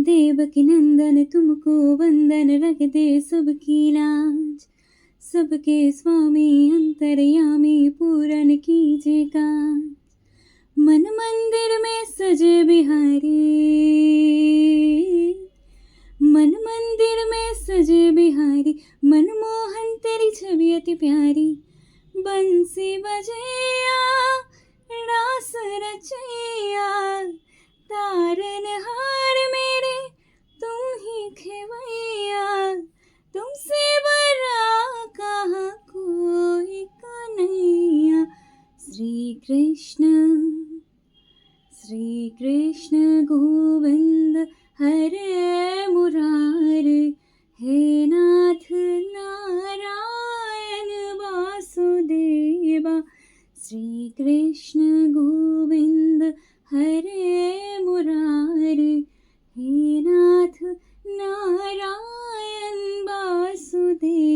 देवकी नंदन तुमको वंदन, रख दे सबकी लाज। सबके स्वामी अंतर्यामी, पूरन कीजिए काज। मन मंदिर में सजे बिहारी, मन मंदिर में सजे बिहारी, मनमोहन तेरी छवि अति प्यारी। बंसी बजैया रास रचैया, तारन हार मेरे तुम ही खेवैया। तुमसे बड़ा कहाँ कोई कन्हैया। श्री कृष्ण गोविंद हरे मुरारे, हे नाथ नारायण वासुदेवा। श्री कृष्ण गोविंद हरे मुरारे, हे नाथ नारायण वासुदेवा।